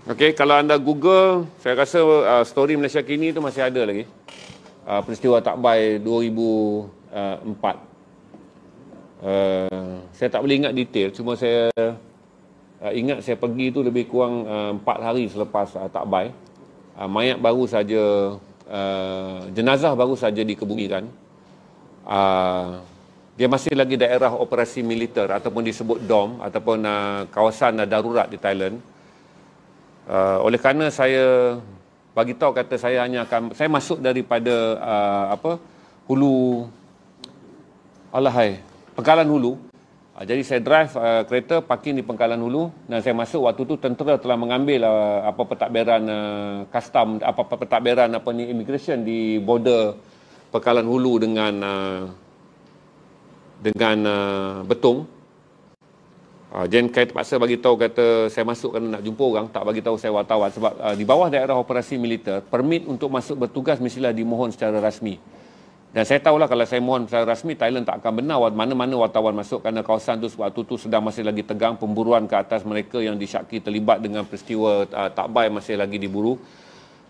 Okey, kalau anda Google, saya rasa story Malaysia kini tu masih ada lagi. Peristiwa Takbai 2004. Saya tak boleh ingat detail, cuma saya ingat saya pergi tu lebih kurang 4 hari selepas Takbai. Mayat baru saja, jenazah baru saja dikebumikan. Dia masih lagi daerah operasi militer ataupun disebut DOM ataupun kawasan darurat di Thailand. Oleh kerana saya bagi tahu kata saya hanya akan, saya masuk daripada hulu, Pangkalan Hulu. Jadi saya drive kereta parking di Pangkalan Hulu dan saya masuk waktu tu tentera telah mengambil pentadbiran custom, pentadbiran immigration di border Pangkalan Hulu dengan Betung. Jen saya terpaksa bagi tahu kata saya masuk kerana nak jumpa orang, tak bagi tahu saya wartawan sebab di bawah daerah operasi militer, permit untuk masuk bertugas mestilah dimohon secara rasmi. Dan saya tahulah kalau saya mohon secara rasmi, Thailand tak akan benar mana-mana wartawan masuk kerana kawasan tu sebab tu sedang masih lagi tegang, pemburuan ke atas mereka yang disyaki terlibat dengan peristiwa Takbai masih lagi diburu.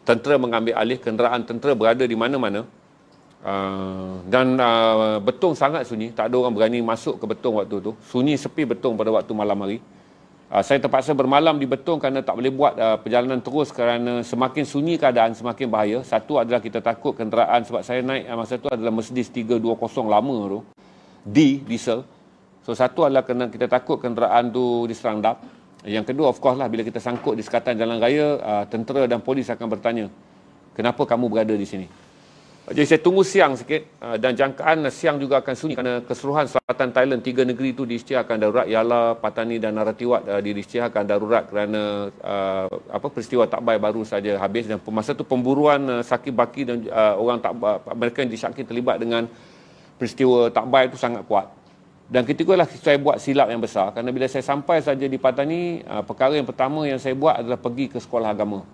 Tentera mengambil alih, kenderaan tentera berada di mana-mana. Dan Betung sangat sunyi, tak ada orang berani masuk ke Betung waktu tu. Sunyi sepi Betung pada waktu malam hari. Saya terpaksa bermalam di Betung kerana tak boleh buat perjalanan terus kerana semakin sunyi keadaan semakin bahaya. Satu adalah kita takut kenderaan, sebab saya naik masa tu adalah Mercedes 320 lama tu, diesel. So satu adalah kerana kita takut kenderaan tu diserang dak. Yang kedua of course lah, bila kita sangkut di sekatan jalan raya, tentera dan polis akan bertanya, kenapa kamu berada di sini? Jadi saya tunggu siang sikit dan jangkaan siang juga akan sunyi kerana keseluruhan selatan Thailand, 3 negeri itu diisytiharkan darurat. Yala, Patani dan Narathiwat diisytiharkan darurat kerana peristiwa Takbai baru saja habis dan masa itu pemburuan Saki-Baki dan mereka yang disyaki terlibat dengan peristiwa Takbai itu sangat kuat. Dan ketika lah saya buat silap yang besar kerana bila saya sampai saja di Patani, perkara yang pertama yang saya buat adalah pergi ke sekolah agama.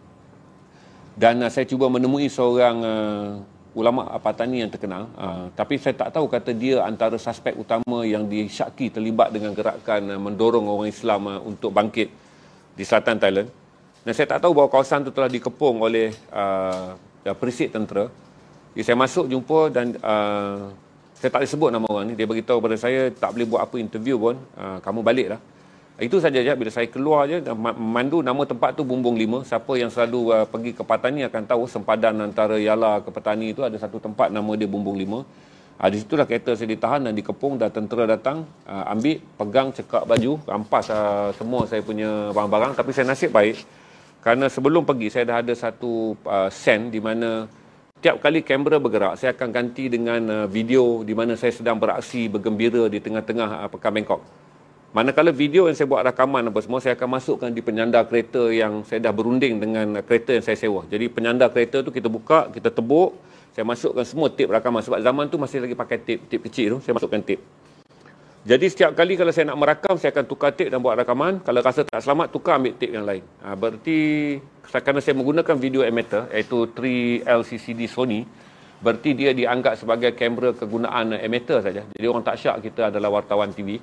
Dan saya cuba menemui seorang ulama Patani yang terkenal, tapi saya tak tahu kata dia antara suspek utama yang disyaki terlibat dengan gerakan mendorong orang Islam untuk bangkit di selatan Thailand. Dan saya tak tahu bahawa kawasan itu telah dikepung oleh perisik tentera. Jadi saya masuk jumpa dan saya tak boleh sebut nama orang ni. Dia beritahu kepada saya tak boleh buat apa interview pun, kamu baliklah. Itu saja je. Bila saya keluar je, memandu nama tempat tu Bumbung 5. Siapa yang selalu pergi ke Patani akan tahu sempadan antara Yala ke Patani itu ada satu tempat nama dia Bumbung 5. Di situlah kereta saya ditahan dan dikepung dan tentera datang, ambil, pegang, cekak baju, rampas semua saya punya barang-barang. Tapi saya nasib baik kerana sebelum pergi saya dah ada satu sen di mana tiap kali kamera bergerak, saya akan ganti dengan video di mana saya sedang beraksi bergembira di tengah-tengah Pekan Bangkok. Manakala video yang saya buat rakaman apa semua, saya akan masukkan di penyandar kereta yang saya dah berunding dengan kereta yang saya sewa. Jadi penyandar kereta tu kita buka, kita tebuk, saya masukkan semua tip rakaman. Sebab zaman tu masih lagi pakai tip kecil tu, saya masukkan tip. Jadi setiap kali kalau saya nak merakam, saya akan tukar tip dan buat rakaman. Kalau rasa tak selamat, tukar ambil tip yang lain. Berarti kerana saya menggunakan video emitter, iaitu 3LCCD Sony, berarti dia dianggap sebagai kamera kegunaan emitter saja. Jadi orang tak syak kita adalah wartawan TV.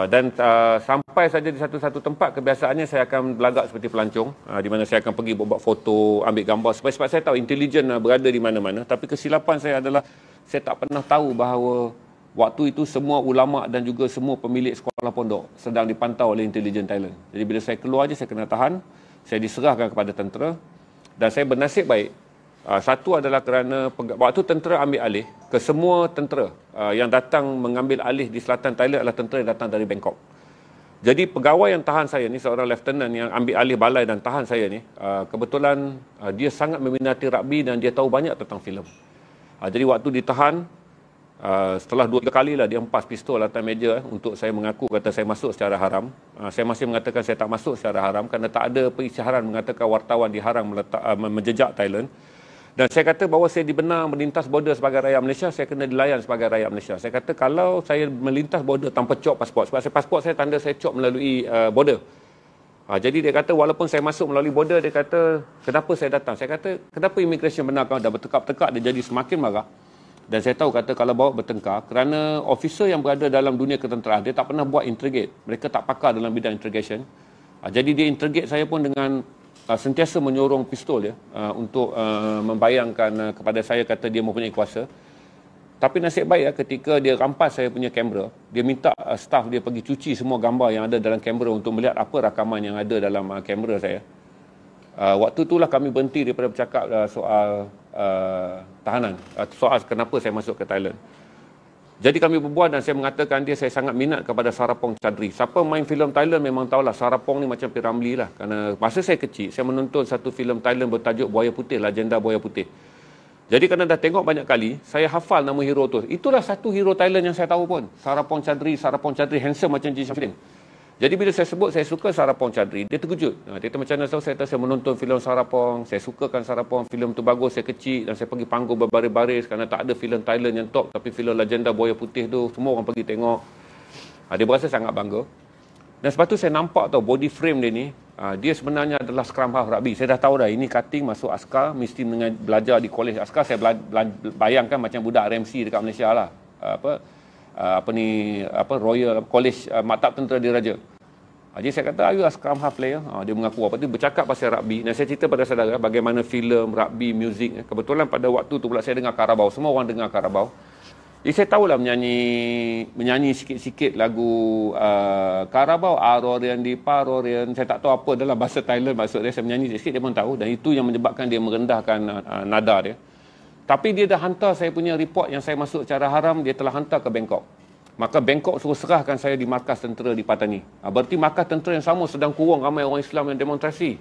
Dan sampai saja di satu-satu tempat, kebiasaannya saya akan belagak seperti pelancong, di mana saya akan pergi buat foto, ambil gambar sebab saya tahu intelijen berada di mana-mana. Tapi kesilapan saya adalah saya tak pernah tahu bahawa waktu itu semua ulama dan juga semua pemilik sekolah pondok sedang dipantau oleh intelijen Thailand. Jadi bila saya keluar je, saya kena tahan, saya diserahkan kepada tentera dan saya bernasib baik. Satu adalah kerana waktu tentera ambil alih, ke semua tentera yang datang mengambil alih di selatan Thailand adalah tentera yang datang dari Bangkok. Jadi pegawai yang tahan saya ni, seorang lieutenant yang ambil alih balai dan tahan saya ni, kebetulan dia sangat meminati rugby dan dia tahu banyak tentang filem. Jadi waktu ditahan, setelah 2-3 kali lah dia hempas pistol atas meja untuk saya mengaku kata saya masuk secara haram. Saya masih mengatakan saya tak masuk secara haram kerana tak ada perisytiharan mengatakan wartawan diharam menjejak Thailand. Dan saya kata bahawa saya dibenar melintas border sebagai rakyat Malaysia, saya kena dilayan sebagai rakyat Malaysia. Saya kata kalau saya melintas border tanpa cop pasport, sebab pasport saya tanda saya cop melalui border. Jadi dia kata walaupun saya masuk melalui border, dia kata kenapa saya datang? Saya kata kenapa immigration benarkan dah bertekak-tekak, dia jadi semakin marah. Dan saya tahu kata kalau bawa bertengkar, kerana officer yang berada dalam dunia ketenteraan, dia tak pernah buat interrogate. Mereka tak pakar dalam bidang interrogation. Jadi dia interrogate saya pun dengan sentiasa menyorong pistol ya, untuk membayangkan kepada saya, kata dia mempunyai kuasa. Tapi nasib baik ketika dia rampas saya punya kamera, dia minta staff dia pergi cuci semua gambar yang ada dalam kamera untuk melihat apa rakaman yang ada dalam kamera saya. Waktu itulah kami berhenti daripada bercakap soal tahanan, soal kenapa saya masuk ke Thailand. Jadi kami berbual dan saya mengatakan dia, saya sangat minat kepada Sarapong Chadri. Siapa main filem Thailand memang tahulah Sarapong ni macam P. Ramlee lah. Kerana masa saya kecil, saya menonton satu filem Thailand bertajuk Buaya Putih, Legenda Buaya Putih. Jadi kerana dah tengok banyak kali, saya hafal nama hero tu. Itulah satu hero Thailand yang saya tahu pun. Sarapong Chadri, handsome macam Jin Shafrin. Jadi bila saya sebut saya suka Sarapong Chadri, dia terkejut. Dia kata macam mana tahu, saya menonton filem Sarapong, saya sukakan Sarapong, filem tu bagus, saya kecil dan saya pergi panggung berbaris-baris kerana tak ada filem Thailand yang top, tapi filem Legenda Buaya Putih tu semua orang pergi tengok. Dia berasa sangat bangga. Dan sebab tu saya nampak tahu body frame dia ni, dia sebenarnya adalah scrum half rugby. Saya dah tahu dah, ini cutting masuk askar, mesti belajar di kolej askar. Saya bayangkan macam budak RMC dekat Malaysia lah. Royal College Maktab Tentera Diraja. Jadi saya kata, are you a scrum half player? Dia mengaku. Apa tu bercakap pasal rugby. Dan saya cerita pada saudara bagaimana filem, rugby, muzik. Kebetulan pada waktu tu pula saya dengar Carabao. Semua orang dengar Carabao. Jadi saya tahulah menyanyi sikit-sikit lagu Carabao, Arorian di Parorian. Saya tak tahu apa dalam bahasa Thailand maksud dia. Saya menyanyi sikit, dia pun tahu. Dan itu yang menyebabkan dia merendahkan nada dia. Tapi dia dah hantar saya punya report yang saya masuk secara haram, dia telah hantar ke Bangkok. Maka Bangkok suruh serahkan saya di markas tentera di Patani. Berarti markas tentera yang sama sedang kurung ramai orang Islam yang demonstrasi.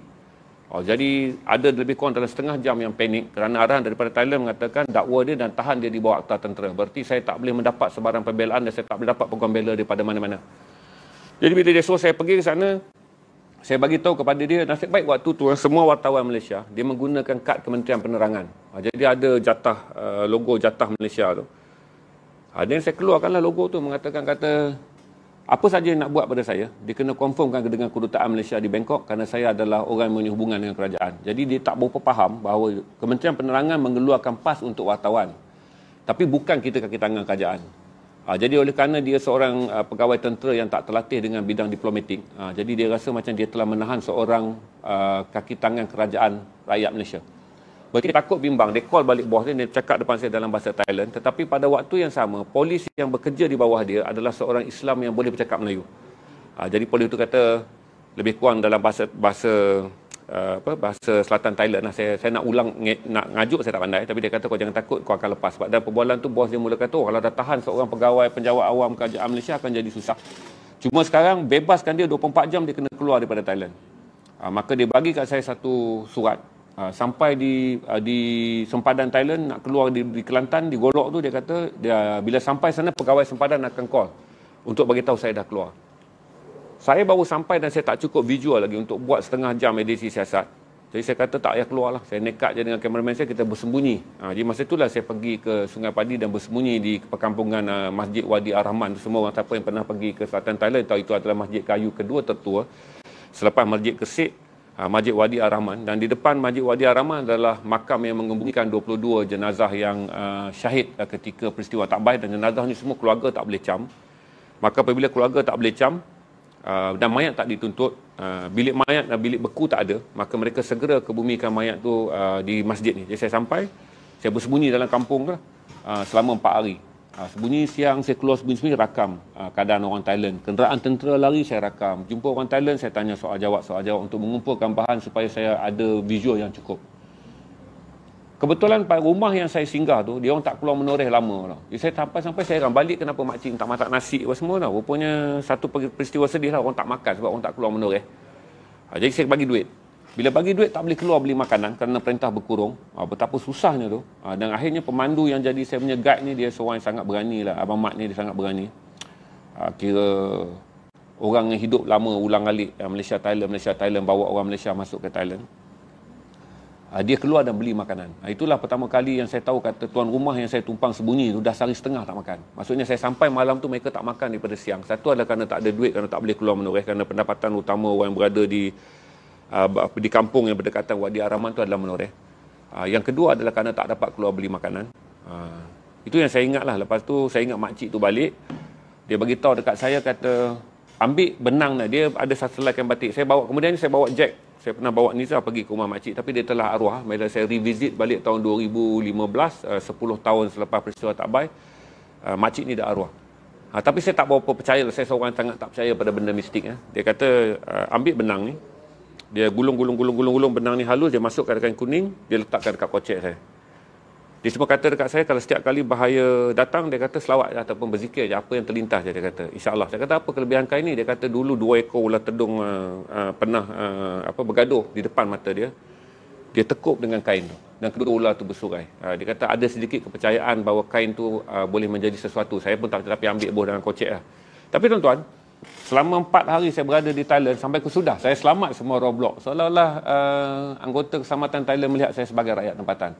Jadi ada lebih kurang dalam setengah jam yang panik kerana arahan daripada Thailand mengatakan dakwa dia dan tahan dia di bawah akta tentera. Berarti saya tak boleh mendapat sebarang pembelaan dan saya tak boleh dapat peguam bela daripada mana-mana. Jadi bila dia suruh saya pergi ke sana, saya bagi tahu kepada dia, nasib baik waktu tu semua wartawan Malaysia dia menggunakan kad Kementerian Penerangan. Jadi ada jatah logo jatah Malaysia tu. Dan saya keluarkanlah logo tu, mengatakan kata apa saja yang nak buat pada saya, dia kena confirmkan dengan kedutaan Malaysia di Bangkok kerana saya adalah orang yang mempunyai hubungan dengan kerajaan. Jadi dia tak berapa faham bahawa Kementerian Penerangan mengeluarkan pas untuk wartawan. Tapi bukan kita kaki tangan kerajaan. Jadi oleh kerana dia seorang pegawai tentera yang tak terlatih dengan bidang diplomatik, jadi dia rasa macam dia telah menahan seorang kaki tangan kerajaan rakyat Malaysia. Berarti dia takut bimbang, dia call balik bos dia cakap depan saya dalam bahasa Thailand. Tetapi pada waktu yang sama, polis yang bekerja di bawah dia adalah seorang Islam yang boleh bercakap Melayu. Jadi polis itu kata lebih kurang dalam bahasa Selatan Thailand lah. Saya nak ulang, nak ngajuk saya tak pandai, tapi dia kata kau jangan takut, kau akan lepas. Sebab dalam perbualan tu bos dia mula kata, kalau dah tahan seorang pegawai penjawat awam kerajaan Malaysia akan jadi susah. Cuma sekarang bebaskan dia 24 jam, dia kena keluar daripada Thailand. Maka dia bagi kat saya satu surat. Sampai di sempadan Thailand, nak keluar di Kelantan, di Golok tu, dia kata bila sampai sana pegawai sempadan akan call untuk bagi tahu saya dah keluar. Saya baru sampai dan saya tak cukup visual lagi untuk buat setengah jam edisi siasat. Jadi saya kata tak payah keluar lah. Saya nekat je dengan kameraman saya, kita bersembunyi. Jadi masa itulah saya pergi ke Sungai Padi dan bersembunyi di perkampungan Masjid Wadi Ar-Rahman. Semua orang siapa yang pernah pergi ke Selatan Thailand tahu itu adalah masjid kayu kedua tertua selepas Masjid Kesik, Masjid Wadi Ar-Rahman. Dan di depan Masjid Wadi Ar-Rahman adalah makam yang mengembumikan 22 jenazah yang syahid ketika peristiwa Takbais, dan jenazah ni semua keluarga tak boleh cam. Maka apabila keluarga tak boleh cam dan mayat tak dituntut, bilik mayat dan bilik beku tak ada, maka mereka segera kebumikan mayat tu di masjid ni. Jadi saya sampai, saya bersembunyi dalam kampung tu selama 4 hari. Sembunyi siang, saya keluar sembunyi-sembunyi rakam keadaan orang Thailand. Kenderaan tentera lari, saya rakam. Jumpa orang Thailand, saya tanya soal jawab untuk mengumpulkan bahan supaya saya ada visual yang cukup. Kebetulan pada rumah yang saya singgah tu, dia orang tak keluar menoreh lama. Jadi saya sampai saya heran balik kenapa makcik tak masak nasi apa semua. Rupanya satu peristiwa sedih lah, orang tak makan sebab orang tak keluar menoreh. Jadi saya bagi duit. Bila bagi duit tak boleh keluar beli makanan kerana perintah berkurung. Betapa susahnya tu. Dan akhirnya pemandu yang jadi saya punya guide ni, dia seorang yang sangat berani lah. Abang Mat ni dia sangat berani. Kira orang yang hidup lama ulang alik Malaysia Thailand, bawa orang Malaysia masuk ke Thailand. Dia keluar dan beli makanan. Itulah pertama kali yang saya tahu kata tuan rumah yang saya tumpang sembunyi tu dah sehari setengah tak makan. Maksudnya saya sampai malam tu mereka tak makan daripada siang. Satu adalah kerana tak ada duit, kerana tak boleh keluar menoreh, kerana pendapatan utama orang yang berada di kampung yang berdekatan Wadi Ar-Rahman tu adalah menoreh. Yang kedua adalah kerana tak dapat keluar beli makanan. Itu yang saya ingat lah. Lepas tu saya ingat makcik tu balik, dia bagi tahu dekat saya kata ambil benang dia ada satu selaikan batik. Kemudian saya bawa Jack. Saya pernah bawa Nizar pergi ke rumah makcik, tapi dia telah arwah. Bila saya revisit balik tahun 2015, 10 tahun selepas peristiwa Tak Baik, makcik ni dah arwah. Tapi saya tak berapa percaya, saya seorang sangat tak percaya pada benda mistik. Dia kata, ambil benang ni, dia gulung benang ni halus, dia masukkan kain kuning, dia letakkan dekat kocek saya. Dia semua kata dekat saya, kalau setiap kali bahaya datang, dia kata selawat je, ataupun berzikir je, apa yang terlintas je, dia kata, insyaAllah. Saya kata, apa kelebihan kain ni? Dia kata, dulu 2 ekor ular tedung pernah bergaduh di depan mata dia. Dia tekuk dengan kain tu, dan kedua ular tu bersurai. Dia kata, ada sedikit kepercayaan bahawa kain tu boleh menjadi sesuatu. Saya pun tak, tapi ambil boh dengan kocek lah. Tapi tuan-tuan, selama 4 hari saya berada di Thailand, sampai ke sudah, saya selamat semua roadblock. Seolah-olah anggota Keselamatan Thailand melihat saya sebagai rakyat tempatan.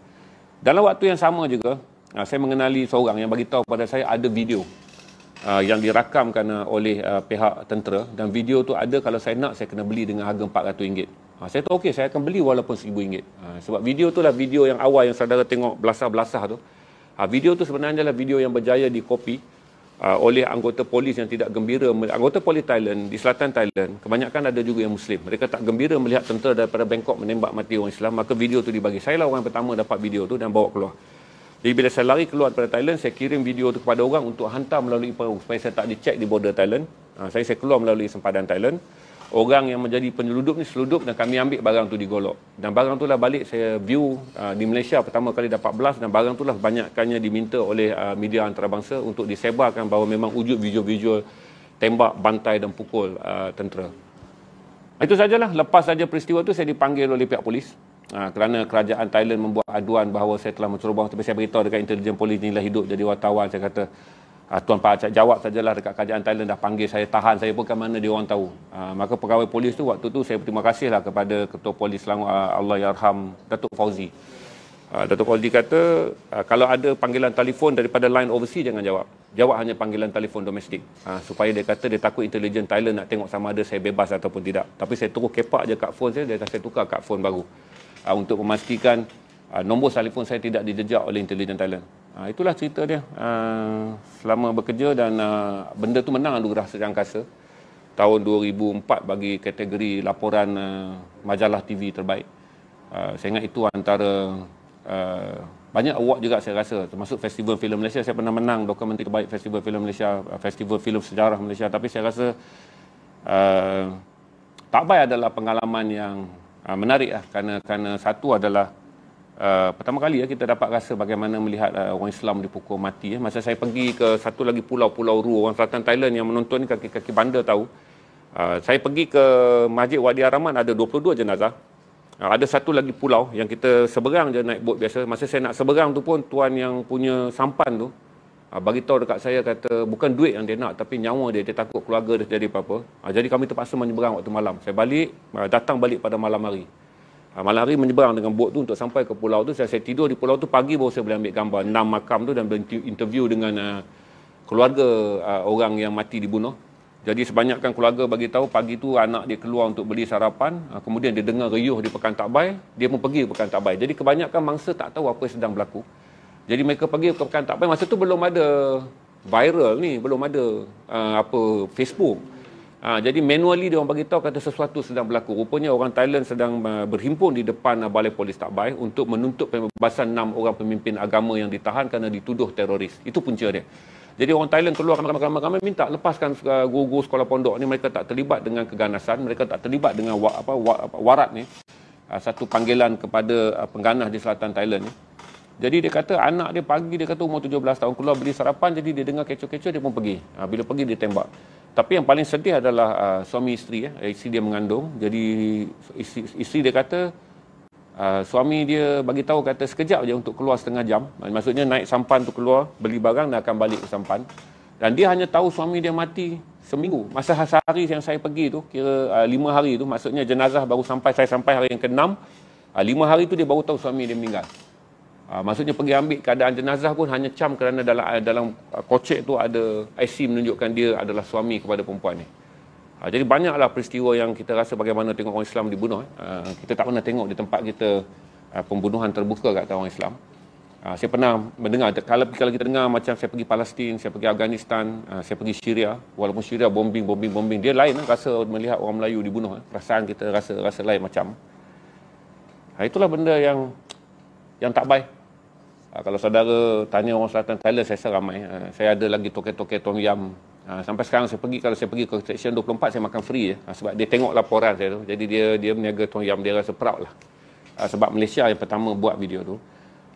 Dalam waktu yang sama juga, saya mengenali seorang yang bagi tahu pada saya ada video yang dirakamkan oleh pihak tentera, dan video tu ada, kalau saya nak, saya kena beli dengan harga RM400. Saya tu okey, saya akan beli walaupun RM1,000. Sebab video tu lah video yang awal yang saudara tengok belasah-belasah tu. Video tu sebenarnya adalah video yang berjaya dikopi oleh anggota polis yang tidak gembira. Anggota polis Thailand di selatan Thailand, kebanyakan ada juga yang Muslim. Mereka tak gembira melihat tentera daripada Bangkok menembak mati orang Islam, maka video tu dibagi. Saya lah orang pertama dapat video tu dan bawa keluar. Jadi bila saya lari keluar daripada Thailand, saya kirim video tu kepada orang untuk hantar melalui perahu supaya saya tak dicek di border Thailand. Saya keluar melalui sempadan Thailand. Orang yang menjadi penyeludup ni seludup, dan kami ambil barang tu di Golok. Dan barang tu lah balik saya view di Malaysia pertama kali dapat blast, dan barang tu lah banyakkannya diminta oleh media antarabangsa untuk disebarkan bahawa memang wujud visual-visual tembak, bantai dan pukul tentera. Itu sajalah. Lepas saja peristiwa tu saya dipanggil oleh pihak polis kerana kerajaan Thailand membuat aduan bahawa saya telah menceroboh. Tapi saya beritahu dekat intelijen polis ni lah hidup jadi wartawan. Saya kata, Tuan Pak Acak jawab sajalah, dekat kerajaan Thailand dah panggil saya, tahan saya pun ke mana dia orang tahu. Maka pegawai polis tu waktu tu saya berterima kasihlah kepada Ketua Polis Selangor, Allahyarham, Datuk Fauzi. Datuk Fauzi kata, kalau ada panggilan telefon daripada line overseas, jangan jawab. Jawab hanya panggilan telefon domestik. Supaya dia kata dia takut intelijen Thailand nak tengok sama ada saya bebas ataupun tidak. Tapi saya terus kepak je kad phone saya, dia kata saya tukar kad phone baru. Untuk memastikan nombor telefon saya tidak dijejak oleh intelijen Thailand. Itulah cerita dia selama bekerja, dan benda tu menang anugerah Seri Angkasa tahun 2004 bagi kategori laporan majalah TV terbaik. Saya ingat itu antara banyak award juga saya rasa, termasuk Festival Filem Malaysia. Saya pernah menang dokumentari terbaik Festival Filem Malaysia, Festival Filem Sejarah Malaysia. Tapi saya rasa Tak Baik adalah pengalaman yang menarik lah, kerana satu adalah pertama kali kita dapat rasa bagaimana melihat orang Islam dipukul mati. Masa saya pergi ke satu lagi Pulau Ru, orang selatan Thailand yang menonton ni kaki-kaki bandar tahu. Saya pergi ke Masjid Wadi Ar-Rahman, ada 22 jenazah. Ada satu lagi pulau yang kita seberang je naik bot biasa. Masa saya nak seberang tu pun, tuan yang punya sampan tu bagi tahu dekat saya, kata bukan duit yang dia nak, tapi nyawa dia. Dia takut keluarga dia jadi apa-apa. Jadi kami terpaksa menyeberang waktu malam. Saya datang balik pada malam hari. Malam hari menyeberang dengan bot tu untuk sampai ke pulau tu. Saya tidur di pulau tu, pagi baru saya boleh ambil gambar 6 makam tu dan interview dengan keluarga orang yang mati dibunuh. Jadi sebanyakkan keluarga bagi tahu pagi tu anak dia keluar untuk beli sarapan, kemudian dia dengar riuh di Pekan Tak Baik, dia pun pergi ke Pekan Tak Baik. Jadi kebanyakan mangsa tak tahu apa yang sedang berlaku. Jadi mereka pergi ke Pekan Tak Baik. Masa tu belum ada viral ni, belum ada Facebook. Jadi manually dia orang bagi tahu kata sesuatu sedang berlaku. Rupanya orang Thailand sedang berhimpun di depan Balai Polis Tak Baik untuk menuntut pembebasan 6 orang pemimpin agama yang ditahan kerana dituduh teroris. Itu punca dia. Jadi orang Thailand keluar ramai-ramai minta lepaskan guru-guru sekolah pondok ni. Mereka tak terlibat dengan keganasan, mereka tak terlibat dengan warat ni. Satu panggilan kepada pengganas di selatan Thailand ni. Jadi dia kata anak dia pagi, dia kata umur 17 tahun, keluar beli sarapan, jadi dia dengar kecoh-kecoh, dia pun pergi. Bila pergi dia tembak. Tapi yang paling sedih adalah suami isteri. Isteri dia mengandung. Jadi isteri dia kata suami dia bagi tahu kata sekejap je untuk keluar setengah jam. Maksudnya naik sampan tu keluar, beli barang dan akan balik ke sampan. Dan dia hanya tahu suami dia mati seminggu. Masa hari yang saya pergi tu, kira 5 hari tu, maksudnya jenazah baru sampai, saya sampai hari yang ke-6. 5 hari tu dia baru tahu suami dia meninggal. Maksudnya pergi ambil keadaan jenazah pun hanya cam kerana dalam kocek tu ada IC menunjukkan dia adalah suami kepada perempuan ni. Jadi banyaklah peristiwa yang kita rasa bagaimana tengok orang Islam dibunuh. Kita tak pernah tengok di tempat kita pembunuhan terbuka kat orang Islam. Saya pernah mendengar, kalau kita dengar macam saya pergi Palestin, saya pergi Afghanistan, saya pergi Syria, walaupun Syria bombing, dia lain rasa melihat orang Melayu dibunuh. Perasaan kita rasa lain macam. Itulah benda yang tak baik. Kalau saudara tanya orang Selatan Thailand, saya rasa ramai. Saya ada lagi toket-toket Tom Yam. Sampai sekarang kalau saya pergi ke Section 24, saya makan free. Sebab dia tengok laporan saya tu. Jadi dia meniaga Tom Yam, dia rasa proud lah. Sebab Malaysia yang pertama buat video tu.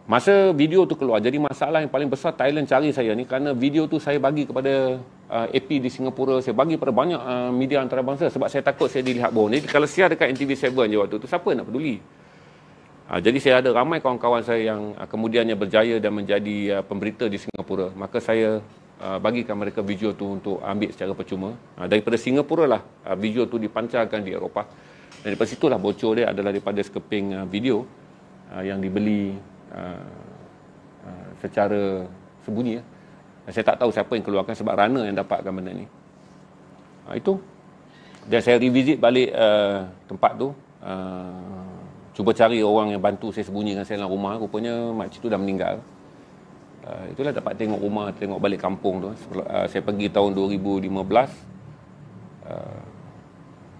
Masa video tu keluar, jadi masalah yang paling besar Thailand cari saya ni kerana video tu saya bagi kepada AP di Singapura, saya bagi pada banyak media antarabangsa sebab saya takut saya dilihat bohong. Jadi kalau siar dekat NTV7 je waktu tu, siapa nak peduli? Jadi saya ada ramai kawan-kawan saya yang kemudiannya berjaya dan menjadi pemberita di Singapura. Maka saya bagikan mereka video tu untuk ambil secara percuma. Daripada Singapura lah video tu dipancarkan di Eropah. Dan daripada situlah bocor dia adalah daripada sekeping video yang dibeli secara sembunyi. Saya tak tahu siapa yang keluarkan sebab Rana yang dapatkan benda ni. Itu. Dan saya revisit balik tempat tu. Cuba cari orang yang bantu saya sembunyikan saya dalam rumah. Rupanya makcik tu dah meninggal. Itulah dapat tengok rumah, tengok balik kampung tu. Saya pergi tahun 2015.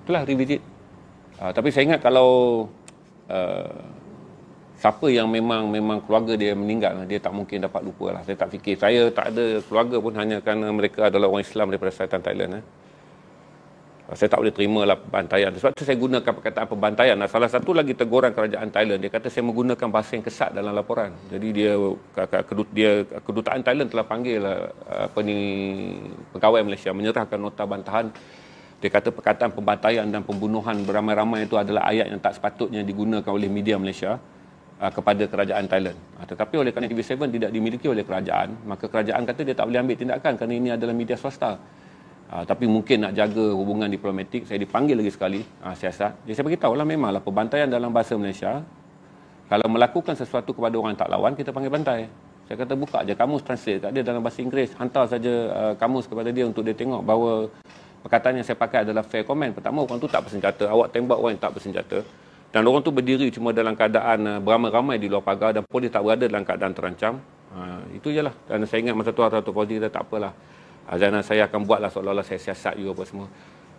Itulah revisit. Tapi saya ingat kalau siapa yang memang keluarga dia meninggal, dia tak mungkin dapat lupa lah. Saya tak fikir. Saya tak ada keluarga pun hanya kerana mereka adalah orang Islam daripada Selatan Thailand. Saya tak boleh terima lah pembantaian. Sebab tu saya gunakan perkataan pembantaian. Salah satu lagi teguran kerajaan Thailand, dia kata saya menggunakan bahasa yang kesat dalam laporan. Jadi kedutaan Thailand telah panggil pegawai Malaysia menyerahkan nota bantahan. Dia kata perkataan pembantaian dan pembunuhan beramai-ramai itu adalah ayat yang tak sepatutnya digunakan oleh media Malaysia kepada kerajaan Thailand. Tetapi oleh kerana TV7 tidak dimiliki oleh kerajaan, maka kerajaan kata dia tak boleh ambil tindakan kerana ini adalah media swasta. Tapi mungkin nak jaga hubungan diplomatik, saya dipanggil lagi sekali siasat. Jadi saya beritahulah memanglah pembantaian dalam bahasa Malaysia, kalau melakukan sesuatu kepada orang yang tak lawan, kita panggil bantai. Saya kata buka je kamus translate kat dia dalam bahasa Inggeris, hantar saja kamus kepada dia untuk dia tengok bahawa perkataan yang saya pakai adalah fair comment. Pertama, orang tu tak bersenjata, awak tembak orang yang tak bersenjata. Dan orang tu berdiri cuma dalam keadaan beramai-ramai di luar pagar dan polis tak berada dalam keadaan terancam. Itu je lah. Dan saya ingat masa tu Dato' Fauzi kata tak apalah. Dan saya akan buatlah seolah-olah saya siasat you apa semua.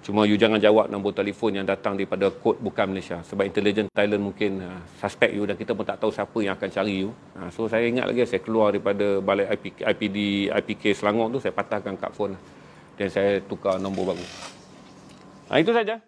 Cuma you jangan jawab nombor telefon yang datang daripada kod bukan Malaysia. Sebab intelijen Thailand mungkin suspect you dan kita pun tak tahu siapa yang akan cari you. So saya ingat lagi saya keluar daripada balai IPK Selangor tu, saya patahkan kad phone. Dan saya tukar nombor baru. Itu saja.